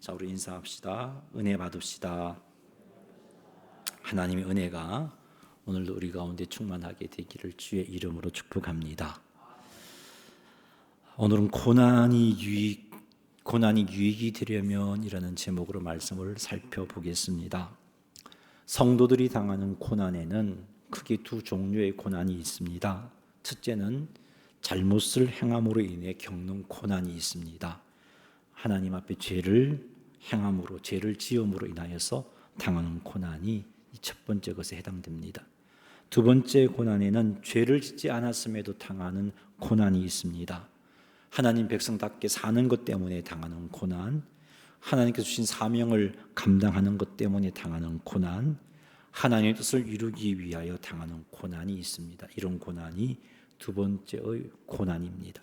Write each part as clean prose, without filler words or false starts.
자, 우리 인사합시다. 은혜 받읍시다. 하나님의 은혜가 오늘도 우리 가운데 충만하게 되기를 주의 이름으로 축복합니다. 오늘은 고난이 유익이 되려면이라는 제목으로 말씀을 살펴보겠습니다. 성도들이 당하는 고난에는 크게 두 종류의 고난이 있습니다. 첫째는 잘못을 행함으로 인해 겪는 고난이 있습니다. 하나님 앞에 죄를 행함으로, 죄를 지음으로 인하여서 당하는 고난이 첫 번째 것에 해당됩니다. 두 번째 고난에는 죄를 짓지 않았음에도 당하는 고난이 있습니다. 하나님 백성답게 사는 것 때문에 당하는 고난, 하나님께서 주신 사명을 감당하는 것 때문에 당하는 고난, 하나님의 뜻을 이루기 위하여 당하는 고난이 있습니다. 이런 고난이 두 번째의 고난입니다.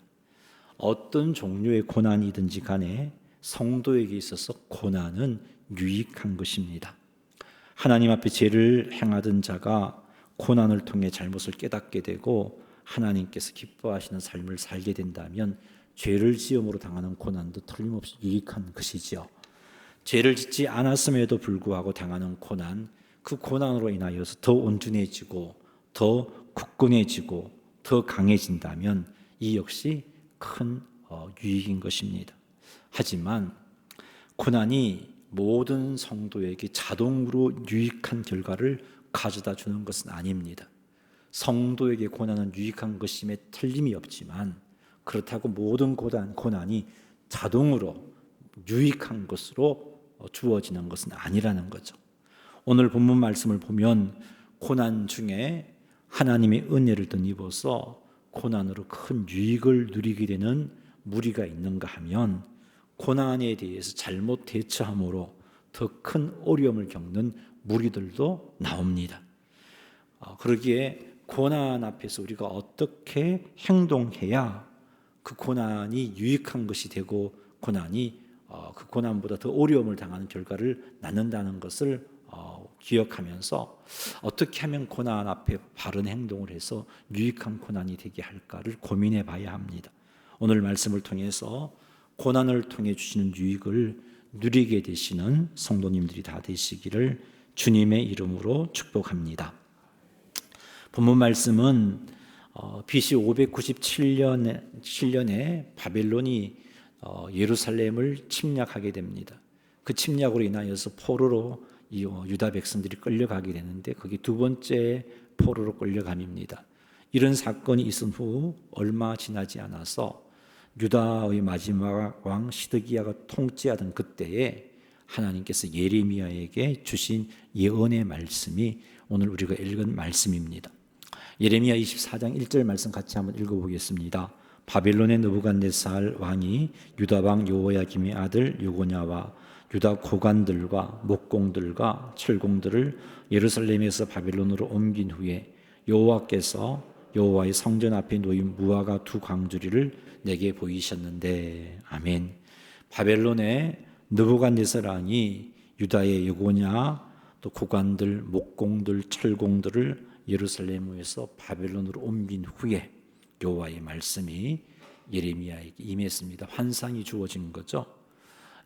어떤 종류의 고난이든지 간에 성도에게 있어서 고난은 유익한 것입니다. 하나님 앞에 죄를 행하던 자가 고난을 통해 잘못을 깨닫게 되고 하나님께서 기뻐하시는 삶을 살게 된다면 죄를 지음으로 당하는 고난도 틀림없이 유익한 것이지요. 죄를 짓지 않았음에도 불구하고 당하는 고난, 그 고난으로 인하여서 더 온전해지고 더 굳건해지고 더 강해진다면 이 역시 큰 유익인 것입니다. 하지만 고난이 모든 성도에게 자동으로 유익한 결과를 가져다 주는 것은 아닙니다. 성도에게 고난은 유익한 것임에 틀림이 없지만 그렇다고 모든 고난이 자동으로 유익한 것으로 주어지는 것은 아니라는 거죠. 오늘 본문 말씀을 보면 고난 중에 하나님의 은혜를 덧입어서 고난으로 큰 유익을 누리게 되는 무리가 있는가 하면 고난에 대해서 잘못 대처함으로 더 큰 어려움을 겪는 무리들도 나옵니다. 그러기에 고난 앞에서 우리가 어떻게 행동해야 그 고난이 유익한 것이 되고 고난이 그 고난보다 더 어려움을 당하는 결과를 낳는다는 것을 기억하면서 어떻게 하면 고난 앞에 바른 행동을 해서 유익한 고난이 되게 할까를 고민해 봐야 합니다. 오늘 말씀을 통해서 고난을 통해 주시는 유익을 누리게 되시는 성도님들이 다 되시기를 주님의 이름으로 축복합니다. 본문 말씀은 BC 597년에 바벨론이 예루살렘을 침략하게 됩니다. 그 침략으로 인하여서 포로로 유다 백성들이 끌려가게 되는데 그게 두 번째 포로로 끌려감입니다. 이런 사건이 있은 후 얼마 지나지 않아서 유다의 마지막 왕 시드기야가 통치하던 그때에 하나님께서 예레미야에게 주신 예언의 말씀이 오늘 우리가 읽은 말씀입니다. 예레미야 24장 1절 말씀 같이 한번 읽어보겠습니다. 바벨론의 느부갓네살 왕이 유다 왕 여호야김의 아들 여고냐와 유다 고관들과 목공들과 철공들을 예루살렘에서 바벨론으로 옮긴 후에 여호와께서 여호와의 성전 앞에 놓인 무화과 두 광주리를 내게 보이셨는데 아멘. 바벨론의 느부갓네살 왕이 유다의 여고냐 또 고관들, 목공들, 철공들을 예루살렘에서 바벨론으로 옮긴 후에 여호와의 말씀이 예레미야에게 임했습니다. 환상이 주어진 거죠.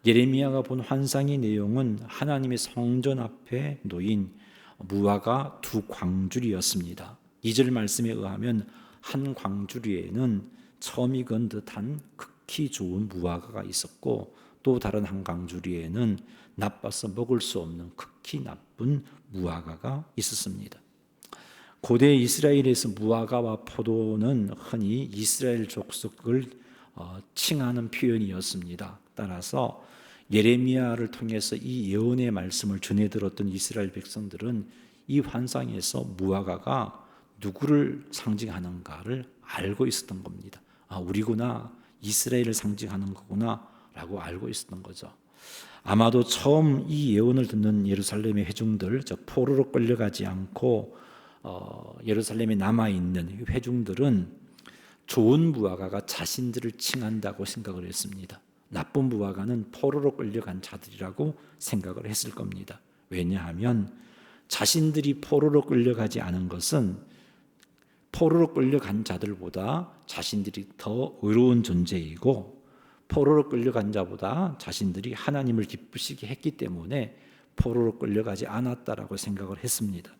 예레미야가 본 환상의 내용은 하나님의 성전 앞에 놓인 무화과 두 광주리였습니다. 2절 말씀에 의하면 한 광주리에는 처음 익은 듯한 극히 좋은 무화과가 있었고 또 다른 한 광주리에는 나빠서 먹을 수 없는 극히 나쁜 무화과가 있었습니다. 고대 이스라엘에서 무화과와 포도는 흔히 이스라엘 족속을 칭하는 표현이었습니다. 따라서 예레미야를 통해서 이 예언의 말씀을 전해 들었던 이스라엘 백성들은 이 환상에서 무화과가 누구를 상징하는가를 알고 있었던 겁니다. 우리구나, 이스라엘을 상징하는 거구나 라고 알고 있었던 거죠. 아마도 처음 이 예언을 듣는 예루살렘의 회중들, 즉 포로로 끌려가지 않고 예루살렘에 남아있는 회중들은 좋은 무화과가 자신들을 칭한다고 생각을 했습니다. 나쁜 무화과는 포로로 끌려간 자들이라고 생각을 했을 겁니다. 왜냐하면 자신들이 포로로 끌려가지 않은 것은 포로로 끌려간 자들보다 자신들이 더 의로운 존재이고 포로로 끌려간 자보다 자신들이 하나님을 기쁘시게 했기 때문에 포로로 끌려가지 않았다라고 생각을 했습니다.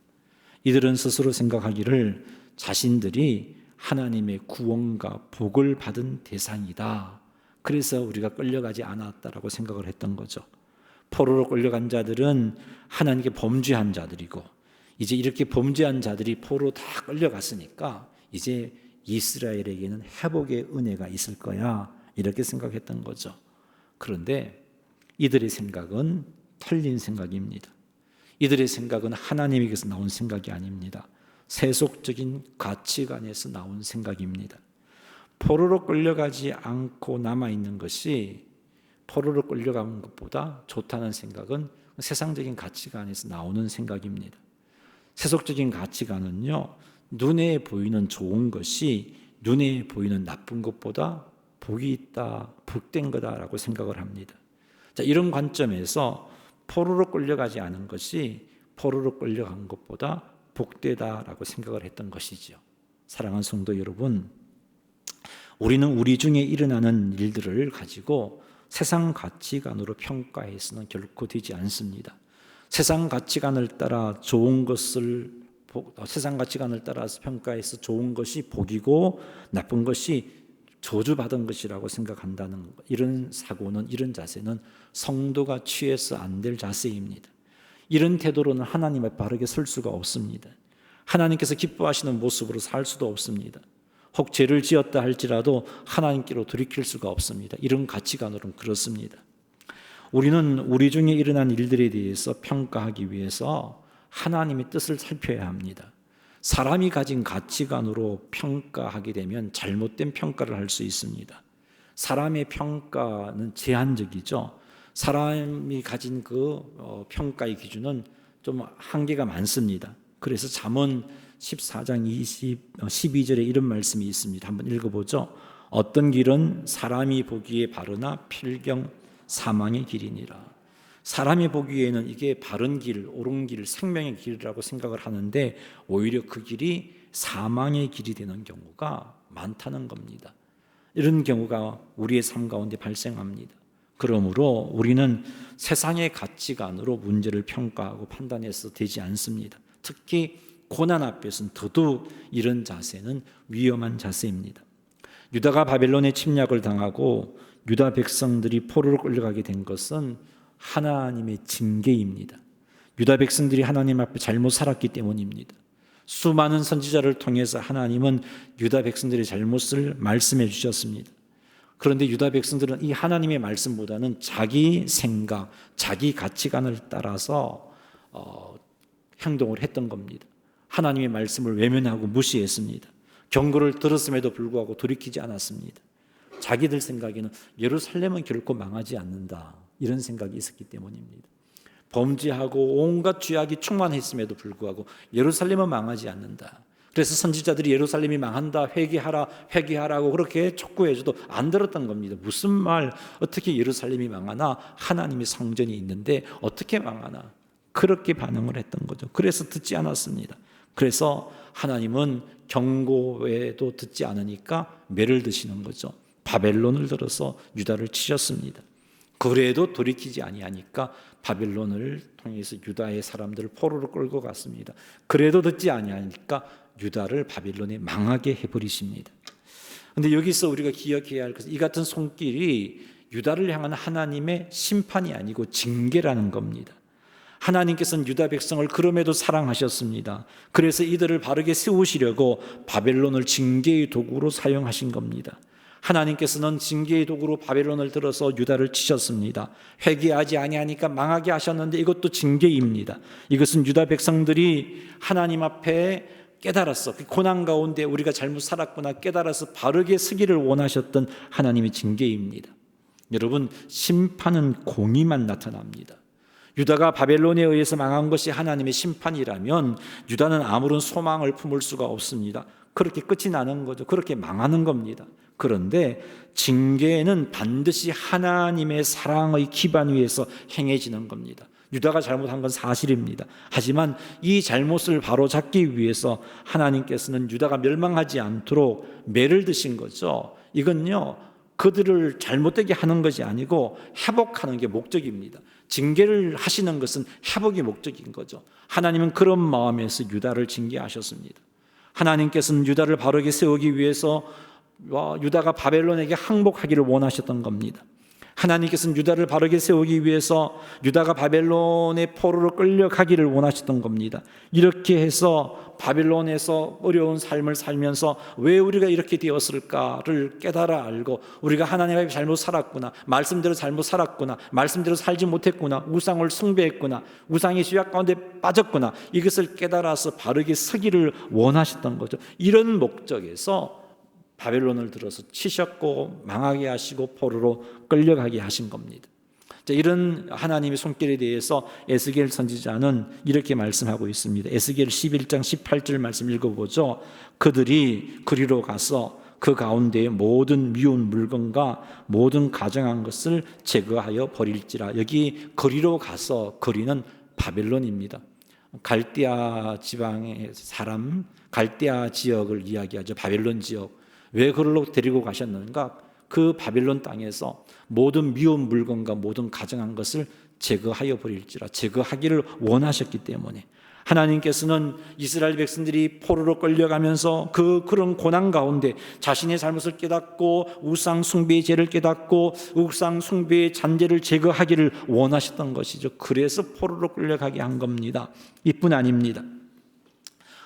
이들은 스스로 생각하기를 자신들이 하나님의 구원과 복을 받은 대상이다. 그래서 우리가 끌려가지 않았다라고 생각을 했던 거죠. 포로로 끌려간 자들은 하나님께 범죄한 자들이고, 이제 이렇게 범죄한 자들이 포로로 다 끌려갔으니까 이제 이스라엘에게는 회복의 은혜가 있을 거야, 이렇게 생각했던 거죠. 그런데 이들의 생각은 틀린 생각입니다. 이들의 생각은 하나님에게서 나온 생각이 아닙니다. 세속적인 가치관에서 나온 생각입니다. 포로로 끌려가지 않고 남아있는 것이 포로로 끌려가는 것보다 좋다는 생각은 세상적인 가치관에서 나오는 생각입니다. 세속적인 가치관은요, 눈에 보이는 좋은 것이 눈에 보이는 나쁜 것보다 복이 있다, 복된 거다라고 생각을 합니다. 자, 이런 관점에서 포로로 끌려가지 않은 것이 포로로 끌려간 것보다 복되다라고 생각을 했던 것이죠. 사랑하는 성도 여러분, 우리는 우리 중에 일어나는 일들을 가지고 세상 가치관으로 평가해서는 결코 되지 않습니다. 세상 가치관을 따라 좋은 것을 세상 가치관을 따라서 평가해서 좋은 것이 복이고 나쁜 것이 저주받은 것이라고 생각한다는 이런 사고는, 이런 자세는 성도가 취해서 안 될 자세입니다. 이런 태도로는 하나님 앞에 바르게 설 수가 없습니다. 하나님께서 기뻐하시는 모습으로 살 수도 없습니다. 혹 죄를 지었다 할지라도 하나님께로 돌이킬 수가 없습니다. 이런 가치관으로는 그렇습니다. 우리는 우리 중에 일어난 일들에 대해서 평가하기 위해서 하나님의 뜻을 살펴야 합니다. 사람이 가진 가치관으로 평가하게 되면 잘못된 평가를 할 수 있습니다. 사람의 평가는 제한적이죠. 사람이 가진 그 평가의 기준은 좀 한계가 많습니다. 그래서 잠언 14장 12절에 이런 말씀이 있습니다. 한번 읽어보죠. 어떤 길은 사람이 보기에 바르나 필경 사망의 길이니라. 사람이 보기에는 이게 바른 길, 옳은 길, 생명의 길이라고 생각을 하는데 오히려 그 길이 사망의 길이 되는 경우가 많다는 겁니다. 이런 경우가 우리의 삶 가운데 발생합니다. 그러므로 우리는 세상의 가치관으로 문제를 평가하고 판단해서 되지 않습니다. 특히 고난 앞에서는 더더욱 이런 자세는 위험한 자세입니다. 유다가 바벨론의 침략을 당하고 유다 백성들이 포로로 끌려가게 된 것은 하나님의 징계입니다. 유다 백성들이 하나님 앞에 잘못 살았기 때문입니다. 수많은 선지자를 통해서 하나님은 유다 백성들의 잘못을 말씀해 주셨습니다. 그런데 유다 백성들은 이 하나님의 말씀보다는 자기 생각, 자기 가치관을 따라서 행동을 했던 겁니다. 하나님의 말씀을 외면하고 무시했습니다. 경고를 들었음에도 불구하고 돌이키지 않았습니다. 자기들 생각에는 예루살렘은 결코 망하지 않는다, 이런 생각이 있었기 때문입니다. 범죄하고 온갖 죄악이 충만했음에도 불구하고 예루살렘은 망하지 않는다. 그래서 선지자들이 예루살렘이 망한다, 회개하라, 회개하라고 그렇게 촉구해줘도 안 들었던 겁니다. 무슨 말, 어떻게 예루살렘이 망하나? 하나님의 성전이 있는데 어떻게 망하나? 그렇게 반응을 했던 거죠. 그래서 듣지 않았습니다. 그래서 하나님은 경고에도 듣지 않으니까 매를 드시는 거죠. 바벨론을 들어서 유다를 치셨습니다. 그래도 돌이키지 아니하니까 바벨론을 통해서 유다의 사람들을 포로로 끌고 갔습니다. 그래도 듣지 아니하니까 유다를 바벨론에 망하게 해버리십니다. 그런데 여기서 우리가 기억해야 할 것은 이 같은 손길이 유다를 향한 하나님의 심판이 아니고 징계라는 겁니다. 하나님께서는 유다 백성을 그럼에도 사랑하셨습니다. 그래서 이들을 바르게 세우시려고 바벨론을 징계의 도구로 사용하신 겁니다. 하나님께서는 징계의 도구로 바벨론을 들어서 유다를 치셨습니다. 회개하지 아니하니까 망하게 하셨는데 이것도 징계입니다. 이것은 유다 백성들이 하나님 앞에 깨달았어, 그 고난 가운데 우리가 잘못 살았구나 깨달아서 바르게 서기를 원하셨던 하나님의 징계입니다. 여러분, 심판은 공의만 나타납니다. 유다가 바벨론에 의해서 망한 것이 하나님의 심판이라면 유다는 아무런 소망을 품을 수가 없습니다. 그렇게 끝이 나는 거죠. 그렇게 망하는 겁니다. 그런데 징계는 반드시 하나님의 사랑의 기반 위에서 행해지는 겁니다. 유다가 잘못한 건 사실입니다. 하지만 이 잘못을 바로잡기 위해서 하나님께서는 유다가 멸망하지 않도록 매를 드신 거죠. 이건요, 그들을 잘못되게 하는 것이 아니고 회복하는 게 목적입니다. 징계를 하시는 것은 회복이 목적인 거죠. 하나님은 그런 마음에서 유다를 징계하셨습니다. 하나님께서는 유다를 바르게 세우기 위해서 유다가 바벨론에게 항복하기를 원하셨던 겁니다. 하나님께서는 유다를 바르게 세우기 위해서 유다가 바벨론의 포로로 끌려가기를 원하셨던 겁니다. 이렇게 해서 바벨론에서 어려운 삶을 살면서 왜 우리가 이렇게 되었을까를 깨달아 알고, 우리가 하나님 앞에 잘못 살았구나, 말씀대로 잘못 살았구나, 말씀대로 살지 못했구나, 우상을 숭배했구나, 우상의 죄악 가운데 빠졌구나, 이것을 깨달아서 바르게 서기를 원하셨던 거죠. 이런 목적에서 바벨론을 들어서 치셨고 망하게 하시고 포로로 끌려가게 하신 겁니다. 이런 하나님의 손길에 대해서 에스겔 선지자는 이렇게 말씀하고 있습니다. 에스겔 11장 18절 말씀 읽어보죠. 그들이 그리로 가서 그 가운데에 모든 미운 물건과 모든 가정한 것을 제거하여 버릴지라. 여기 그리로 가서, 그리는 바벨론입니다. 갈대아 지방의 사람, 갈대아 지역을 이야기하죠. 바벨론 지역. 왜 그걸로 데리고 가셨는가? 그 바벨론 땅에서 모든 미운 물건과 모든 가증한 것을 제거하여 버릴지라. 제거하기를 원하셨기 때문에 하나님께서는 이스라엘 백성들이 포로로 끌려가면서 그런 고난 가운데 자신의 잘못을 깨닫고 우상 숭배의 죄를 깨닫고 우상 숭배의 잔재를 제거하기를 원하셨던 것이죠. 그래서 포로로 끌려가게 한 겁니다. 이뿐 아닙니다.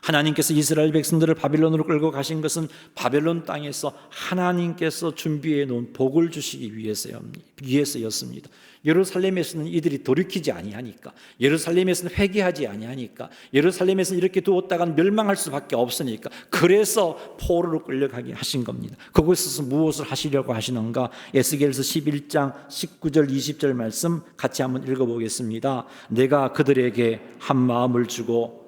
하나님께서 이스라엘 백성들을 바벨론으로 끌고 가신 것은 바벨론 땅에서 하나님께서 준비해 놓은 복을 주시기 위해서였습니다. 예루살렘에서는 이들이 돌이키지 아니하니까, 예루살렘에서는 회개하지 아니하니까, 예루살렘에서는 이렇게 두었다가는 멸망할 수밖에 없으니까, 그래서 포로로 끌려가게 하신 겁니다. 그곳에서 무엇을 하시려고 하시는가? 에스겔서 11장 19절 20절 말씀 같이 한번 읽어보겠습니다. 내가 그들에게 한 마음을 주고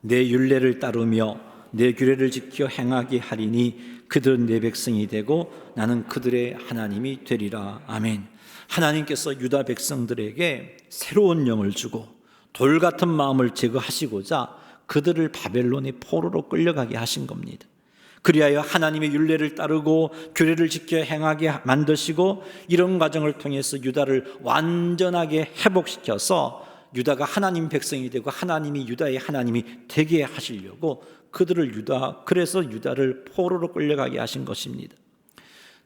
내 율례를 따르며 내 규례를 지켜 행하게 하리니 그들은 내 백성이 되고 나는 그들의 하나님이 되리라. 아멘. 하나님께서 유다 백성들에게 새로운 영을 주고 돌 같은 마음을 제거하시고자 그들을 바벨론의 포로로 끌려가게 하신 겁니다. 그리하여 하나님의 율례를 따르고 규례를 지켜 행하게 만드시고, 이런 과정을 통해서 유다를 완전하게 회복시켜서 유다가 하나님 백성이 되고 하나님이 유다의 하나님이 되게 하시려고 그래서 유다를 포로로 끌려가게 하신 것입니다.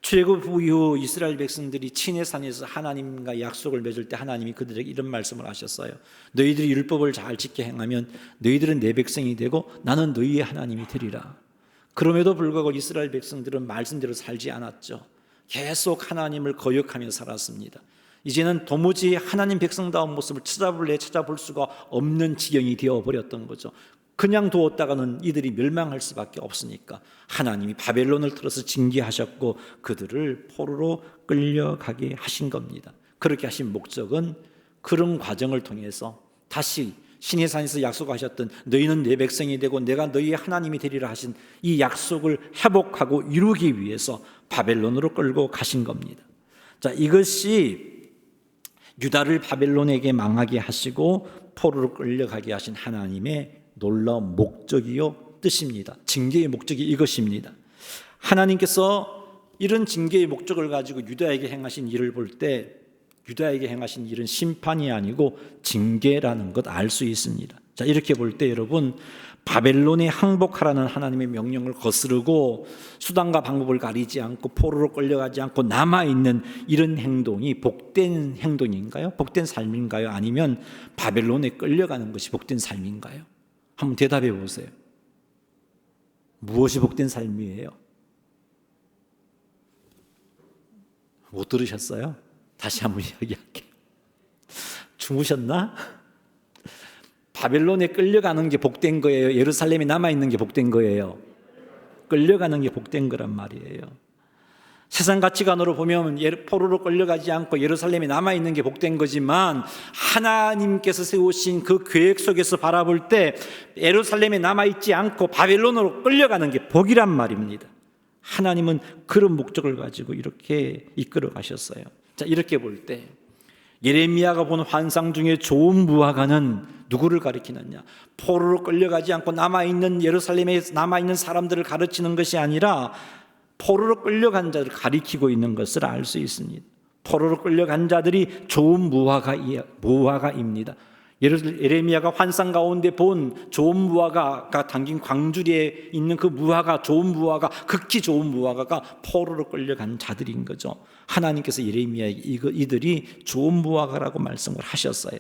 출애굽 이후 이스라엘 백성들이 시내산에서 하나님과 약속을 맺을 때 하나님이 그들에게 이런 말씀을 하셨어요. 너희들이 율법을 잘 지켜 행하면 너희들은 내 백성이 되고 나는 너희의 하나님이 되리라. 그럼에도 불구하고 이스라엘 백성들은 말씀대로 살지 않았죠. 계속 하나님을 거역하며 살았습니다. 이제는 도무지 하나님 백성다운 모습을 찾아볼 수가 없는 지경이 되어버렸던 거죠. 그냥 두었다가는 이들이 멸망할 수밖에 없으니까 하나님이 바벨론을 틀어서 징계하셨고 그들을 포로로 끌려가게 하신 겁니다. 그렇게 하신 목적은 그런 과정을 통해서 다시 시내산에서 약속하셨던 너희는 내 백성이 되고 내가 너희의 하나님이 되리라 하신 이 약속을 회복하고 이루기 위해서 바벨론으로 끌고 가신 겁니다. 자, 이것이 유다를 바벨론에게 망하게 하시고 포로로 끌려가게 하신 하나님의 놀라운 목적이요 뜻입니다. 징계의 목적이 이것입니다. 하나님께서 이런 징계의 목적을 가지고 유다에게 행하신 일을 볼 때 유다에게 행하신 일은 심판이 아니고 징계라는 것 알 수 있습니다. 자, 이렇게 볼 때 여러분, 바벨론에 항복하라는 하나님의 명령을 거스르고 수단과 방법을 가리지 않고 포로로 끌려가지 않고 남아있는 이런 행동이 복된 행동인가요? 복된 삶인가요? 아니면 바벨론에 끌려가는 것이 복된 삶인가요? 한번 대답해 보세요. 무엇이 복된 삶이에요? 못 들으셨어요? 다시 한번 이야기할게요. 주무셨나? 바벨론에 끌려가는 게 복된 거예요? 예루살렘에 남아있는 게 복된 거예요? 끌려가는 게 복된 거란 말이에요. 세상 가치관으로 보면 포로로 끌려가지 않고 예루살렘에 남아있는 게 복된 거지만 하나님께서 세우신 그 계획 속에서 바라볼 때 예루살렘에 남아있지 않고 바벨론으로 끌려가는 게 복이란 말입니다. 하나님은 그런 목적을 가지고 이렇게 이끌어 가셨어요. 자, 이렇게 볼 때 예레미야가 본 환상 중에 좋은 무화과는 누구를 가리키느냐? 포로로 끌려가지 않고 남아있는 예루살렘에 남아있는 사람들을 가르치는 것이 아니라 포로로 끌려간 자들을 가리키고 있는 것을 알 수 있습니다. 포로로 끌려간 자들이 좋은 무화과입니다. 예레미야가 환상 가운데 본 좋은 무화과가 담긴 광주리에 있는 그 무화과, 좋은 무화과, 극히 좋은 무화과가 포로로 끌려간 자들인 거죠. 하나님께서 예레미야에게 이들이 좋은 무화과라고 말씀을 하셨어요.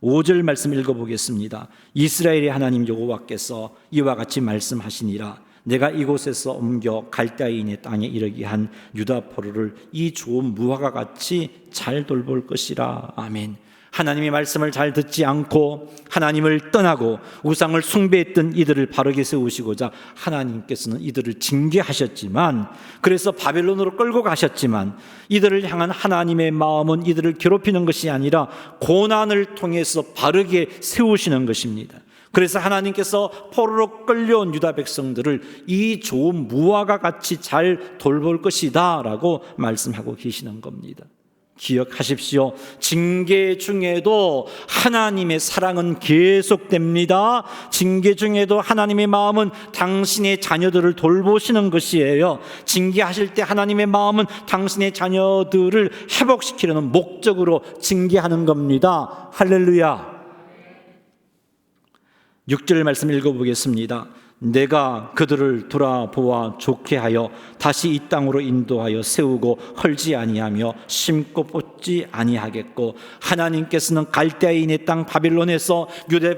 5절 말씀 읽어보겠습니다. 이스라엘의 하나님 여호와께서 이와 같이 말씀하시니라. 내가 이곳에서 옮겨 갈대아인의 땅에 이르게 한 유다 포로를 이 좋은 무화과 같이 잘 돌볼 것이라. 아멘. 하나님의 말씀을 잘 듣지 않고 하나님을 떠나고 우상을 숭배했던 이들을 바르게 세우시고자 하나님께서는 이들을 징계하셨지만, 그래서 바벨론으로 끌고 가셨지만 이들을 향한 하나님의 마음은 이들을 괴롭히는 것이 아니라 고난을 통해서 바르게 세우시는 것입니다. 그래서 하나님께서 포로로 끌려온 유다 백성들을 이 좋은 무화과 같이 잘 돌볼 것이다 라고 말씀하고 계시는 겁니다. 기억하십시오. 징계 중에도 하나님의 사랑은 계속됩니다. 징계 중에도 하나님의 마음은 당신의 자녀들을 돌보시는 것이에요. 징계하실 때 하나님의 마음은 당신의 자녀들을 회복시키려는 목적으로 징계하는 겁니다. 할렐루야. 6절 말씀 읽어보겠습니다. 내가 그들을 돌아보아 좋게 하여 다시 이 땅으로 인도하여 세우고 헐지 아니하며 심고 뽑지 아니하겠고, 하나님께서는 갈대아인의 땅 바벨론에서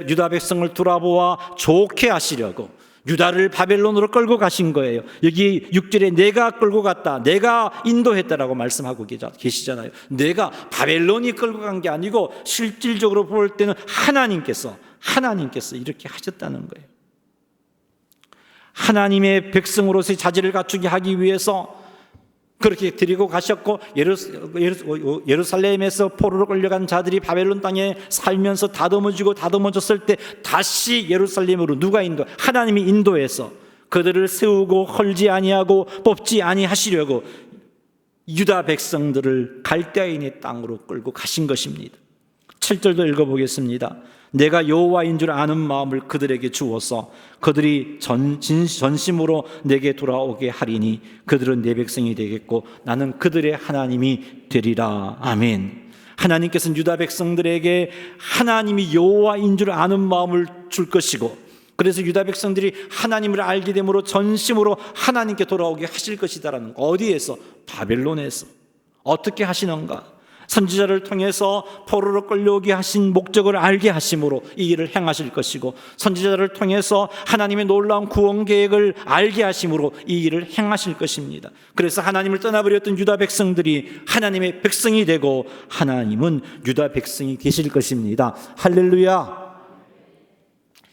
유다 백성을 돌아보아 좋게 하시려고 유다를 바벨론으로 끌고 가신 거예요. 여기 6절에 내가 끌고 갔다, 내가 인도했다라고 말씀하고 계시잖아요. 내가 바벨론이 끌고 간 게 아니고 실질적으로 볼 때는 하나님께서 이렇게 하셨다는 거예요. 하나님의 백성으로서의 자질을 갖추게 하기 위해서 그렇게 데리고 가셨고, 예루살렘에서 포로로 끌려간 자들이 바벨론 땅에 살면서 다듬어졌을 때 다시 예루살렘으로 누가 하나님이 인도해서 그들을 세우고 헐지 아니하고 뽑지 아니하시려고 유다 백성들을 갈대아인의 땅으로 끌고 가신 것입니다. 7절도 읽어보겠습니다. 내가 여호와인 줄 아는 마음을 그들에게 주어서 그들이 전심으로 내게 돌아오게 하리니 그들은 내 백성이 되겠고 나는 그들의 하나님이 되리라. 아멘. 하나님께서는 유다 백성들에게 하나님이 여호와인 줄 아는 마음을 줄 것이고, 그래서 유다 백성들이 하나님을 알게 되므로 전심으로 하나님께 돌아오게 하실 것이다라는 거. 어디에서? 바벨론에서. 어떻게 하시는가? 선지자를 통해서 포로로 끌려오게 하신 목적을 알게 하심으로 이 일을 행하실 것이고, 선지자를 통해서 하나님의 놀라운 구원 계획을 알게 하심으로 이 일을 행하실 것입니다. 그래서 하나님을 떠나버렸던 유다 백성들이 하나님의 백성이 되고 하나님은 유다 백성이 되실 것입니다. 할렐루야.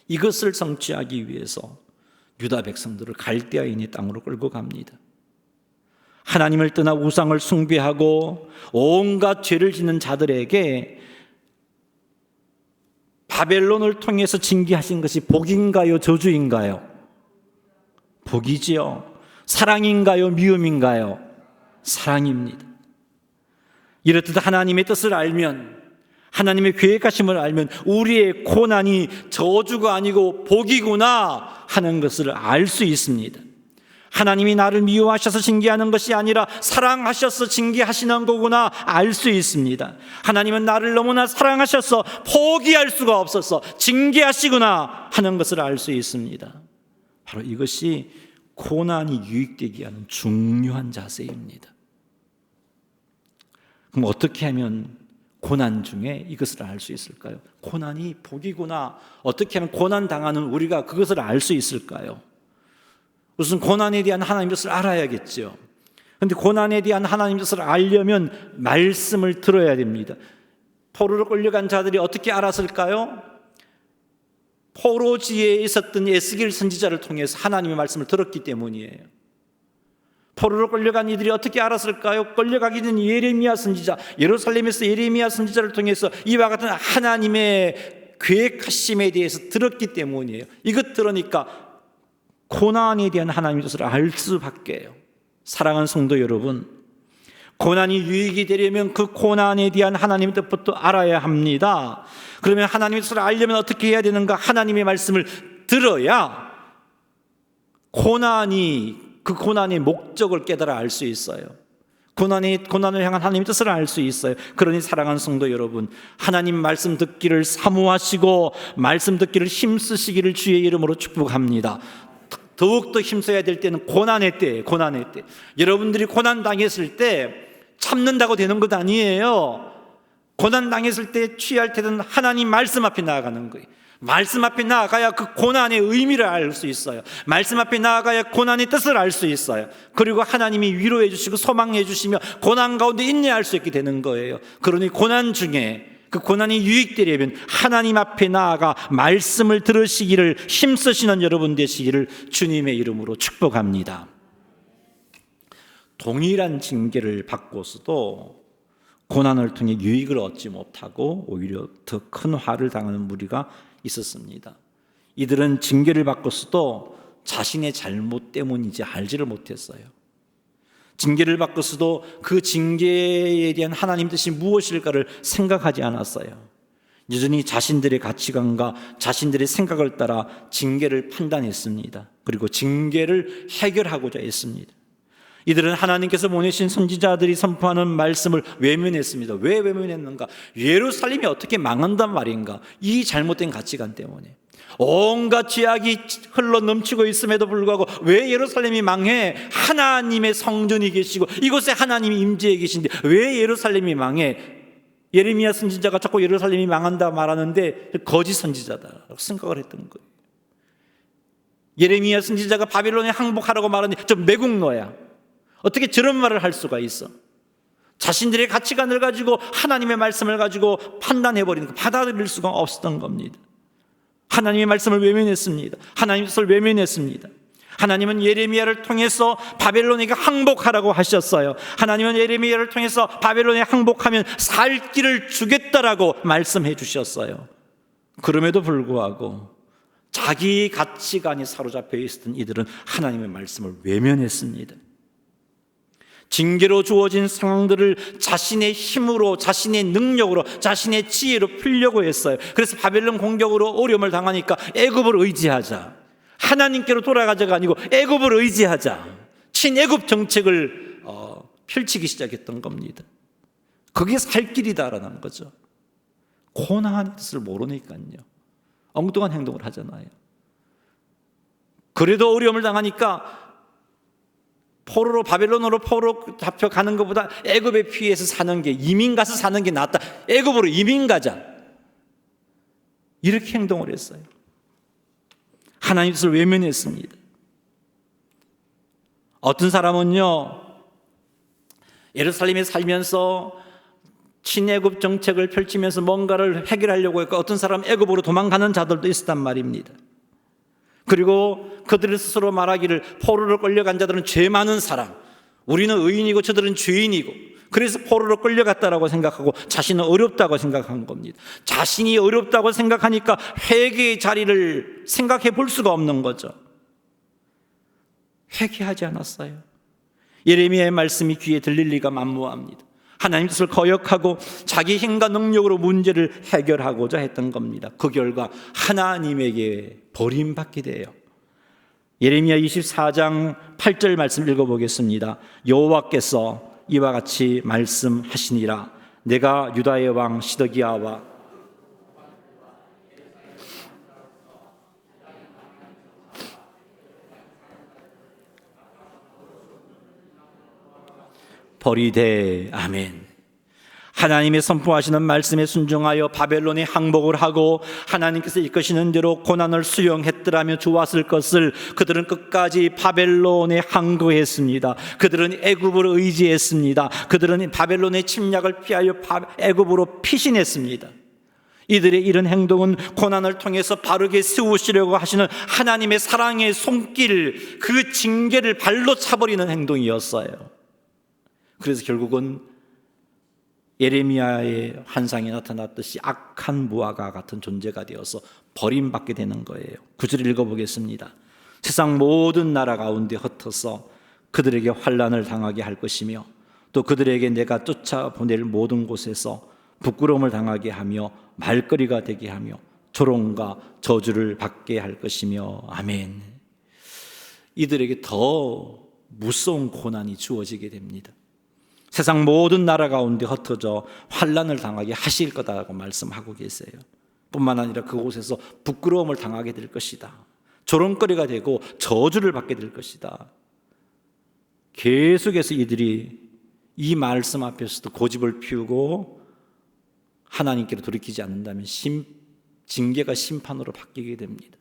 이것을 성취하기 위해서 유다 백성들을 갈대아인의 땅으로 끌고 갑니다. 하나님을 떠나 우상을 숭배하고 온갖 죄를 짓는 자들에게 바벨론을 통해서 징계하신 것이 복인가요, 저주인가요? 복이지요. 사랑인가요, 미움인가요? 사랑입니다. 이렇듯 하나님의 뜻을 알면, 하나님의 계획하심을 알면 우리의 고난이 저주가 아니고 복이구나 하는 것을 알 수 있습니다. 하나님이 나를 미워하셔서 징계하는 것이 아니라 사랑하셔서 징계하시는 거구나 알 수 있습니다. 하나님은 나를 너무나 사랑하셔서 포기할 수가 없어서 징계하시구나 하는 것을 알 수 있습니다. 바로 이것이 고난이 유익되게 하는 중요한 자세입니다. 그럼 어떻게 하면 고난 중에 이것을 알 수 있을까요? 고난이 복이구나. 어떻게 하면 고난 당하는 우리가 그것을 알 수 있을까요? 우선 고난에 대한 하나님 뜻을 알아야겠죠. 그런데 고난에 대한 하나님 뜻을 알려면 말씀을 들어야 됩니다. 포로로 끌려간 자들이 어떻게 알았을까요? 포로지에 있었던 에스겔 선지자를 통해서 하나님의 말씀을 들었기 때문이에요. 포로로 끌려간 이들이 어떻게 알았을까요? 끌려가기 전 예레미야 선지자, 예루살렘에서 예레미야 선지자를 통해서 이와 같은 하나님의 계획하심에 대해서 들었기 때문이에요. 이것 들으니까 고난에 대한 하나님의 뜻을 알 수밖에요. 사랑하는 성도 여러분, 고난이 유익이 되려면 그 고난에 대한 하나님의 뜻부터 알아야 합니다. 그러면 하나님의 뜻을 알려면 어떻게 해야 되는가? 하나님의 말씀을 들어야 그 고난의 목적을 깨달아 알 수 있어요. 고난을 향한 하나님의 뜻을 알 수 있어요. 그러니 사랑하는 성도 여러분, 하나님 말씀 듣기를 사모하시고 말씀 듣기를 힘쓰시기를 주의 이름으로 축복합니다. 더욱더 힘써야 될 때는 고난의 때예요. 고난의 때. 여러분들이 고난 당했을 때 참는다고 되는 것 아니에요. 고난 당했을 때 취할 때는 하나님 말씀 앞에 나아가는 거예요. 말씀 앞에 나아가야 그 고난의 의미를 알 수 있어요. 말씀 앞에 나아가야 고난의 뜻을 알 수 있어요. 그리고 하나님이 위로해 주시고 소망해 주시며 고난 가운데 인내할 수 있게 되는 거예요. 그러니 고난 중에 그 고난이 유익되려면 하나님 앞에 나아가 말씀을 들으시기를 힘쓰시는 여러분 되시기를 주님의 이름으로 축복합니다. 동일한 징계를 받고서도 고난을 통해 유익을 얻지 못하고 오히려 더 큰 화를 당하는 무리가 있었습니다. 이들은 징계를 받고서도 자신의 잘못 때문인지 알지를 못했어요. 징계를 받고서도 그 징계에 대한 하나님 뜻이 무엇일까를 생각하지 않았어요. 여전히 자신들의 가치관과 자신들의 생각을 따라 징계를 판단했습니다. 그리고 징계를 해결하고자 했습니다. 이들은 하나님께서 보내신 선지자들이 선포하는 말씀을 외면했습니다. 왜 외면했는가? 예루살렘이 어떻게 망한단 말인가? 이 잘못된 가치관 때문에. 온갖 죄악이 흘러 넘치고 있음에도 불구하고 왜 예루살렘이 망해? 하나님의 성전이 계시고 이곳에 하나님이 임재해 계신데 왜 예루살렘이 망해? 예레미야 선지자가 자꾸 예루살렘이 망한다 말하는데 거짓 선지자다라고 생각을 했던 거예요. 예레미야 선지자가 바빌론에 항복하라고 말하는데 좀 매국노야. 어떻게 저런 말을 할 수가 있어? 자신들의 가치관을 가지고 하나님의 말씀을 가지고 판단해버리는 거, 받아들일 수가 없었던 겁니다. 하나님의 말씀을 외면했습니다. 하나님의 뜻을 외면했습니다. 하나님은 예레미야를 통해서 바벨론에게 항복하라고 하셨어요. 하나님은 예레미야를 통해서 바벨론에 항복하면 살 길을 주겠다라고 말씀해 주셨어요. 그럼에도 불구하고 자기 가치관이 사로잡혀 있었던 이들은 하나님의 말씀을 외면했습니다. 징계로 주어진 상황들을 자신의 힘으로, 자신의 능력으로, 자신의 지혜로 풀려고 했어요. 그래서 바벨론 공격으로 어려움을 당하니까 애굽을 의지하자. 하나님께로 돌아가자가 아니고 애굽을 의지하자. 친애굽 정책을 펼치기 시작했던 겁니다. 그게 살 길이다라는 거죠. 고난의 뜻을 모르니까요. 엉뚱한 행동을 하잖아요. 그래도 어려움을 당하니까 바벨론으로 포로로 잡혀가는 것보다 애굽에 피해서 사는 게, 이민 가서 사는 게 낫다. 애굽으로 이민 가자. 이렇게 행동을 했어요. 하나님의 뜻을 외면했습니다. 어떤 사람은요, 예루살렘에 살면서 친애굽 정책을 펼치면서 뭔가를 해결하려고 했고, 어떤 사람은 애굽으로 도망가는 자들도 있었단 말입니다. 그리고 그들을 스스로 말하기를 포로로 끌려간 자들은 죄 많은 사람, 우리는 의인이고 저들은 죄인이고, 그래서 포로로 끌려갔다라고 생각하고 자신은 어렵다고 생각한 겁니다. 자신이 어렵다고 생각하니까 회개의 자리를 생각해 볼 수가 없는 거죠. 회개하지 않았어요. 예레미야의 말씀이 귀에 들릴 리가 만무합니다. 하나님 뜻을 거역하고 자기 힘과 능력으로 문제를 해결하고자 했던 겁니다. 그 결과 하나님에게 버림받게 돼요. 예레미야 24장 8절 말씀 읽어보겠습니다. 여호와께서 이와 같이 말씀하시니라. 내가 유다의 왕 시드기야와 버리되. 아멘. 하나님의 선포하시는 말씀에 순종하여 바벨론에 항복을 하고 하나님께서 이끄시는 대로 고난을 수용했더라면 좋았을 것을 그들은 끝까지 바벨론에 항거했습니다. 그들은 애굽을 의지했습니다. 그들은 바벨론의 침략을 피하여 애굽으로 피신했습니다. 이들의 이런 행동은 고난을 통해서 바르게 세우시려고 하시는 하나님의 사랑의 손길, 그 징계를 발로 차버리는 행동이었어요. 그래서 결국은 예레미야의 환상에 나타났듯이 악한 무화과 같은 존재가 되어서 버림받게 되는 거예요. 9절 읽어보겠습니다. 세상 모든 나라 가운데 흩어서 그들에게 환난을 당하게 할 것이며 또 그들에게 내가 쫓아보낼 모든 곳에서 부끄러움을 당하게 하며 말거리가 되게 하며 조롱과 저주를 받게 할 것이며 아멘. 이들에게 더 무서운 고난이 주어지게 됩니다. 세상 모든 나라 가운데 흩어져 환난을 당하게 하실 거다라고 말씀하고 계세요. 뿐만 아니라 그곳에서 부끄러움을 당하게 될 것이다. 조롱거리가 되고 저주를 받게 될 것이다. 계속해서 이들이 이 말씀 앞에서도 고집을 피우고 하나님께로 돌이키지 않는다면 징계가 심판으로 바뀌게 됩니다.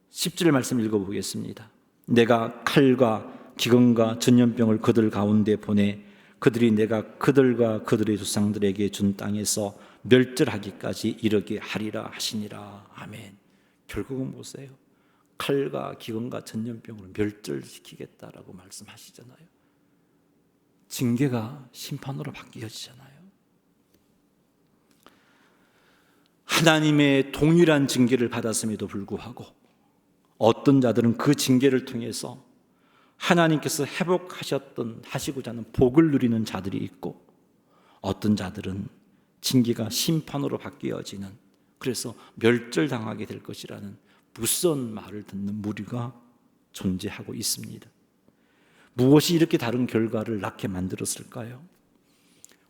10절 말씀 읽어보겠습니다. 내가 칼과 기근과 전염병을 그들 가운데 보내 그들이 내가 그들과 그들의 조상들에게 준 땅에서 멸절하기까지 이르게 하리라 하시니라. 아멘. 결국은 보세요. 칼과 기근과 전염병으로 멸절시키겠다라고 말씀하시잖아요. 징계가 심판으로 바뀌어지잖아요. 하나님의 동일한 징계를 받았음에도 불구하고 어떤 자들은 그 징계를 통해서 하나님께서 하시고자 하는 복을 누리는 자들이 있고, 어떤 자들은 징계가 심판으로 바뀌어지는, 그래서 멸절당하게 될 것이라는 무서운 말을 듣는 무리가 존재하고 있습니다. 무엇이 이렇게 다른 결과를 낳게 만들었을까요?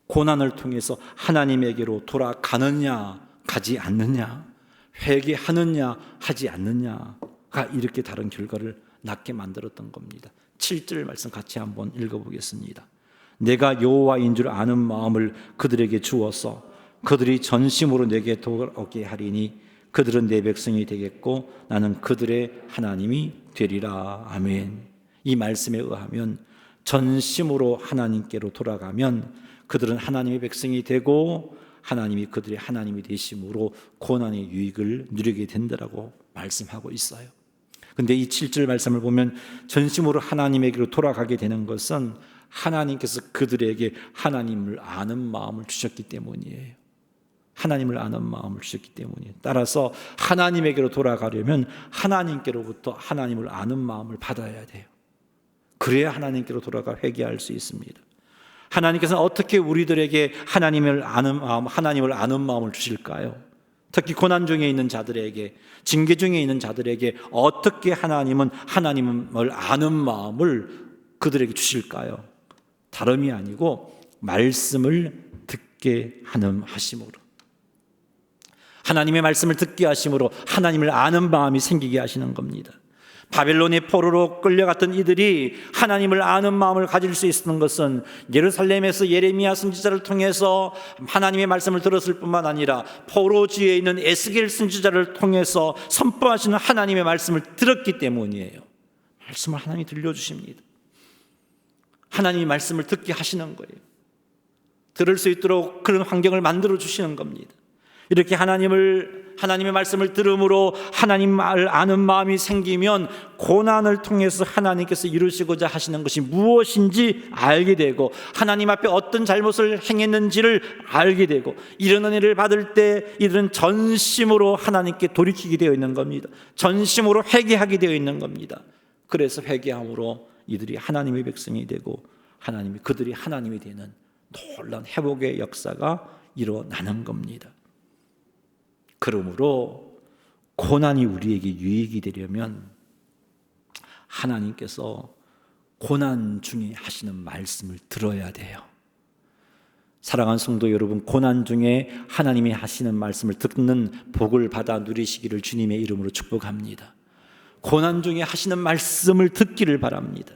고난을 통해서 하나님에게로 돌아가느냐 가지 않느냐, 회개하느냐 하지 않느냐가 이렇게 다른 결과를 낳게 만들었던 겁니다. 7절 말씀 같이 한번 읽어보겠습니다. 내가 여호와인 줄 아는 마음을 그들에게 주어서 그들이 전심으로 내게 돌아오게 하리니 그들은 내 백성이 되겠고 나는 그들의 하나님이 되리라. 아멘. 이 말씀에 의하면 전심으로 하나님께로 돌아가면 그들은 하나님의 백성이 되고 하나님이 그들의 하나님이 되심으로 고난의 유익을 누리게 된다라고 말씀하고 있어요. 근데 이 7절 말씀을 보면 전심으로 하나님에게로 돌아가게 되는 것은 하나님께서 그들에게 하나님을 아는 마음을 주셨기 때문이에요. 하나님을 아는 마음을 주셨기 때문이에요. 따라서 하나님에게로 돌아가려면 하나님께로부터 하나님을 아는 마음을 받아야 돼요. 그래야 하나님께로 돌아가 회개할 수 있습니다. 하나님께서는 어떻게 우리들에게 하나님을 아는 마음을 주실까요? 특히 고난 중에 있는 자들에게, 징계 중에 있는 자들에게 어떻게 하나님은 하나님을 아는 마음을 그들에게 주실까요? 다름이 아니고 말씀을 듣게 하심으로, 하나님의 말씀을 듣게 하심으로 하나님을 아는 마음이 생기게 하시는 겁니다. 바벨론의 포로로 끌려갔던 이들이 하나님을 아는 마음을 가질 수 있었던 것은 예루살렘에서 예레미야 선지자를 통해서 하나님의 말씀을 들었을 뿐만 아니라 포로지에 있는 에스겔 선지자를 통해서 선포하시는 하나님의 말씀을 들었기 때문이에요. 말씀을 하나님이 들려주십니다. 하나님이 말씀을 듣게 하시는 거예요. 들을 수 있도록 그런 환경을 만들어주시는 겁니다. 이렇게 하나님의 말씀을 들음으로 하나님을 아는 마음이 생기면 고난을 통해서 하나님께서 이루시고자 하시는 것이 무엇인지 알게 되고 하나님 앞에 어떤 잘못을 행했는지를 알게 되고 이런 은혜를 받을 때 이들은 전심으로 하나님께 돌이키게 되어 있는 겁니다. 전심으로 회개하게 되어 있는 겁니다. 그래서 회개함으로 이들이 하나님의 백성이 되고 그들이 하나님이 되는 놀라운 회복의 역사가 일어나는 겁니다. 그러므로 고난이 우리에게 유익이 되려면 하나님께서 고난 중에 하시는 말씀을 들어야 돼요. 사랑하는 성도 여러분, 고난 중에 하나님이 하시는 말씀을 듣는 복을 받아 누리시기를 주님의 이름으로 축복합니다. 고난 중에 하시는 말씀을 듣기를 바랍니다.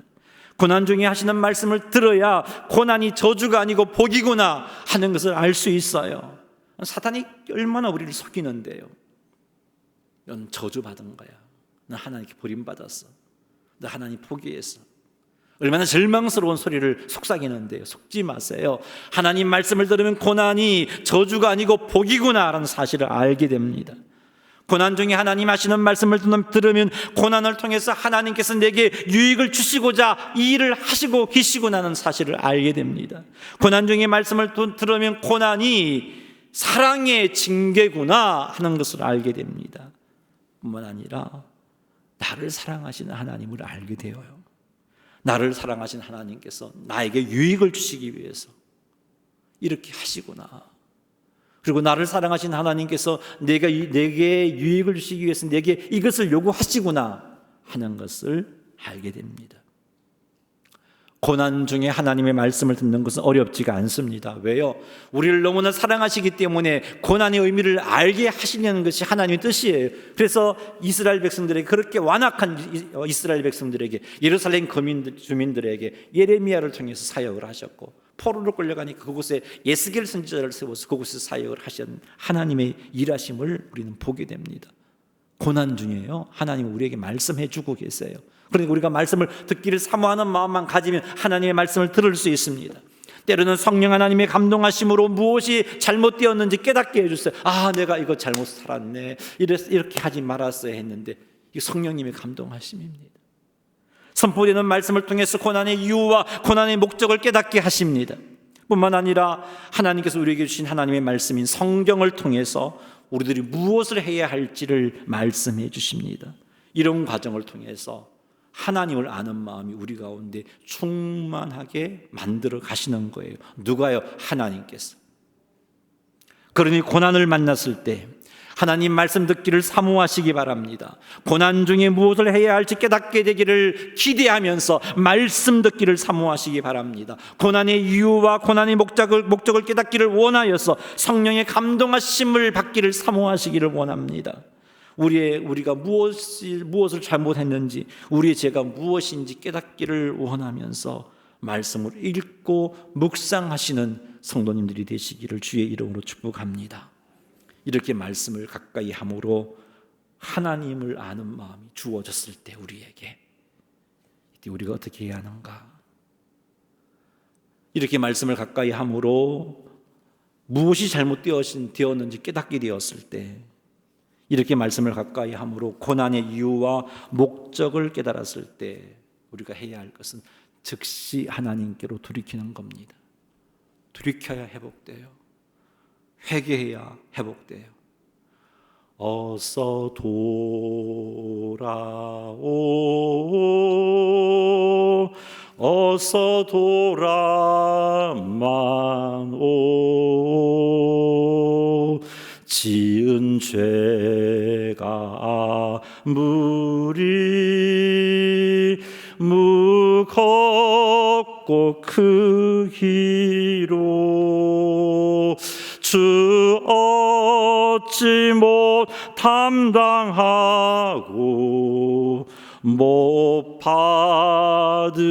고난 중에 하시는 말씀을 들어야 고난이 저주가 아니고 복이구나 하는 것을 알 수 있어요. 사탄이 얼마나 우리를 속이는데요. 넌 저주받은 거야. 넌 하나님께 버림받았어. 너 하나님 포기했어. 얼마나 절망스러운 소리를 속삭이는데요. 속지 마세요. 하나님 말씀을 들으면 고난이 저주가 아니고 복이구나 라는 사실을 알게 됩니다. 고난 중에 하나님 하시는 말씀을 들으면 고난을 통해서 하나님께서 내게 유익을 주시고자 이 일을 하시고 계시구나는 사실을 알게 됩니다. 고난 중에 말씀을 들으면 고난이 사랑의 징계구나 하는 것을 알게 됩니다. 뿐만 아니라 나를 사랑하시는 하나님을 알게 되어요. 나를 사랑하신 하나님께서 나에게 유익을 주시기 위해서 이렇게 하시구나. 그리고 나를 사랑하신 하나님께서 내게 유익을 주시기 위해서 내게 이것을 요구하시구나 하는 것을 알게 됩니다. 고난 중에 하나님의 말씀을 듣는 것은 어렵지가 않습니다. 왜요? 우리를 너무나 사랑하시기 때문에 고난의 의미를 알게 하시려는 것이 하나님의 뜻이에요. 그래서 이스라엘 백성들에게, 그렇게 완악한 이스라엘 백성들에게, 예루살렘 주민들에게 예레미야를 통해서 사역을 하셨고, 포로로 끌려가니까 그곳에 예스겔 선지자를 세워서 그곳에서 사역을 하신 하나님의 일하심을 우리는 보게 됩니다. 고난 중에요, 하나님 우리에게 말씀해 주고 계세요. 그러니까 우리가 말씀을 듣기를 사모하는 마음만 가지면 하나님의 말씀을 들을 수 있습니다. 때로는 성령 하나님의 감동하심으로 무엇이 잘못되었는지 깨닫게 해주세요. 아, 내가 이거 잘못 살았네, 이렇게 하지 말았어야 했는데, 이 성령님의 감동하심입니다. 선포되는 말씀을 통해서 고난의 이유와 고난의 목적을 깨닫게 하십니다. 뿐만 아니라 하나님께서 우리에게 주신 하나님의 말씀인 성경을 통해서 우리들이 무엇을 해야 할지를 말씀해 주십니다. 이런 과정을 통해서 하나님을 아는 마음이 우리 가운데 충만하게 만들어 가시는 거예요. 누가요? 하나님께서. 그러니 고난을 만났을 때 하나님 말씀 듣기를 사모하시기 바랍니다. 고난 중에 무엇을 해야 할지 깨닫게 되기를 기대하면서 말씀 듣기를 사모하시기 바랍니다. 고난의 이유와 고난의 목적을 깨닫기를 원하여서 성령의 감동하심을 받기를 사모하시기를 원합니다. 우리가 무엇을 잘못했는지, 우리의 죄가 무엇인지 깨닫기를 원하면서 말씀을 읽고 묵상하시는 성도님들이 되시기를 주의 이름으로 축복합니다. 이렇게 말씀을 가까이 함으로 하나님을 아는 마음이 주어졌을 때 우리에게 이때 우리가 어떻게 해야 하는가? 이렇게 말씀을 가까이 함으로 무엇이 잘못되었는지 깨닫게 되었을 때, 이렇게 말씀을 가까이 함으로 고난의 이유와 목적을 깨달았을 때 우리가 해야 할 것은 즉시 하나님께로 돌이키는 겁니다. 돌이켜야 회복돼요. 회개해야 회복돼요. 어서 돌아오, 어서 돌아만 오. 지은 죄가 무리 무겁고 크기로 주 어찌 못 담당하고 못 받으시리요.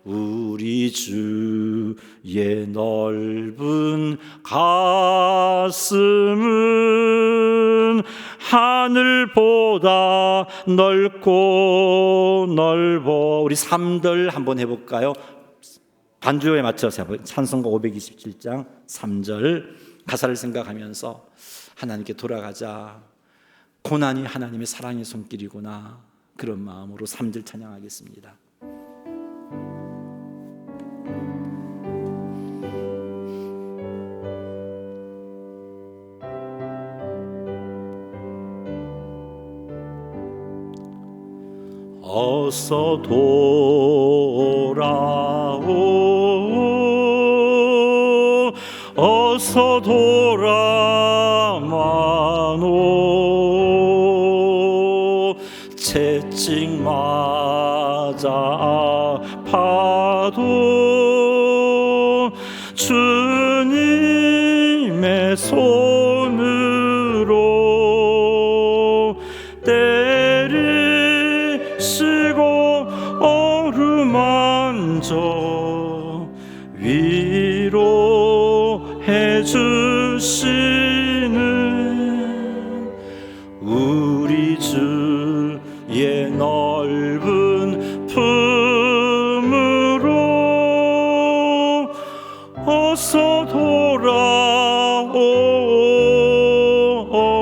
우리 주의 넓은 가슴은 하늘보다 넓고 넓어. 우리 3절 한번 해볼까요? 반주에 맞춰서 찬송가 527장 3절 가사를 생각하면서 하나님께 돌아가자. 고난이 하나님의 사랑의 손길이구나. 그런 마음으로 3절 찬양하겠습니다. 어서 돌아오, 어서 돌아만 오. 채찍 맞아 아파도 주님의 손으로 어루만져 위로해 주시는 우리 주의 넓은 품으로 어서 돌아오,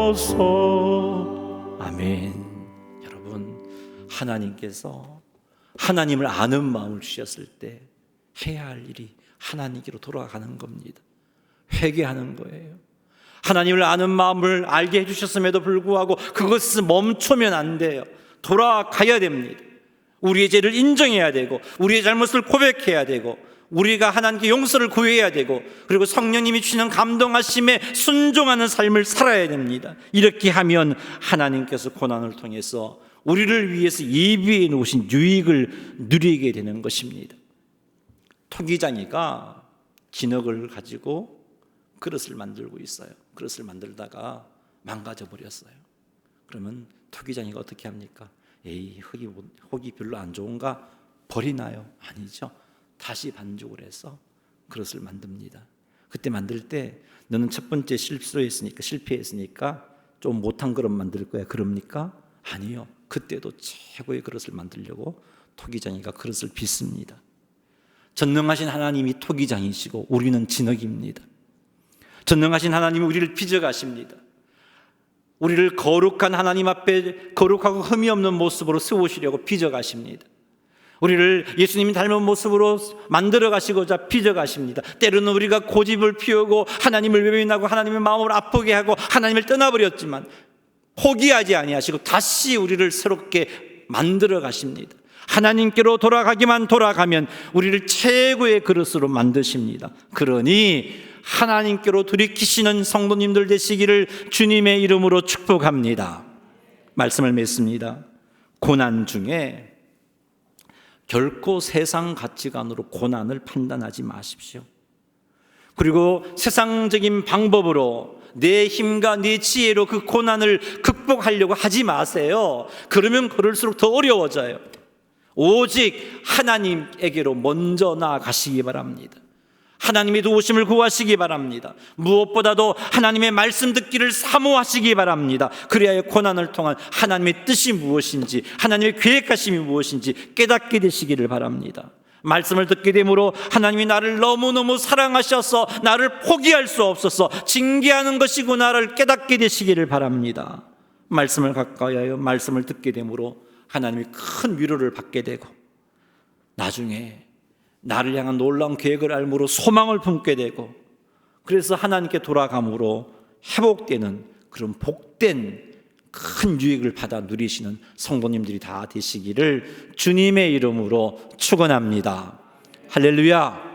어서. 아멘. 여러분, 하나님께서 하나님을 아는 마음을 주셨을 때 해야 할 일이 하나님께로 돌아가는 겁니다. 회개하는 거예요. 하나님을 아는 마음을 알게 해주셨음에도 불구하고 그것을 멈추면 안 돼요. 돌아가야 됩니다. 우리의 죄를 인정해야 되고 우리의 잘못을 고백해야 되고 우리가 하나님께 용서를 구해야 되고 그리고 성령님이 주시는 감동하심에 순종하는 삶을 살아야 됩니다. 이렇게 하면 하나님께서 고난을 통해서 우리를 위해서 예비해 놓으신 유익을 누리게 되는 것입니다. 토기장이가 진흙을 가지고 그릇을 만들고 있어요. 그릇을 만들다가 망가져 버렸어요. 그러면 토기장이가 어떻게 합니까? 에이, 혹이 별로 안 좋은가? 버리나요? 아니죠. 다시 반죽을 해서 그릇을 만듭니다. 그때 만들 때 너는 첫 번째 실패했으니까 좀 못한 그릇 만들 거야. 그럽니까? 아니요. 그때도 최고의 그릇을 만들려고 토기장이가 그릇을 빚습니다. 전능하신 하나님이 토기장이시고 우리는 진흙입니다. 전능하신 하나님이 우리를 빚어가십니다. 우리를 거룩한 하나님 앞에 거룩하고 흠이 없는 모습으로 세우시려고 빚어가십니다. 우리를 예수님이 닮은 모습으로 만들어 가시고자 빚어 가십니다. 때로는 우리가 고집을 피우고 하나님을 외면하고 하나님의 마음을 아프게 하고 하나님을 떠나버렸지만 포기하지 아니하시고 다시 우리를 새롭게 만들어 가십니다. 하나님께로 돌아가면 우리를 최고의 그릇으로 만드십니다. 그러니 하나님께로 돌이키시는 성도님들 되시기를 주님의 이름으로 축복합니다. 말씀을 맺습니다. 고난 중에 결코 세상 가치관으로 고난을 판단하지 마십시오. 그리고 세상적인 방법으로 내 힘과 내 지혜로 그 고난을 극복하려고 하지 마세요. 그러면 그럴수록 더 어려워져요. 오직 하나님에게로 먼저 나아가시기 바랍니다. 하나님의 도우심을 구하시기 바랍니다. 무엇보다도 하나님의 말씀 듣기를 사모하시기 바랍니다. 그래야 고난을 통한 하나님의 뜻이 무엇인지 하나님의 계획하심이 무엇인지 깨닫게 되시기를 바랍니다. 말씀을 듣게 되므로 하나님이 나를 너무너무 사랑하셔서 나를 포기할 수 없어서 징계하는 것이구나를 깨닫게 되시기를 바랍니다. 말씀을 가까이 하여 말씀을 듣게 되므로 하나님이 큰 위로를 받게 되고 나중에 나를 향한 놀라운 계획을 알므로 소망을 품게 되고 그래서 하나님께 돌아감으로 회복되는 그런 복된 큰 유익을 받아 누리시는 성도님들이 다 되시기를 주님의 이름으로 축원합니다. 할렐루야.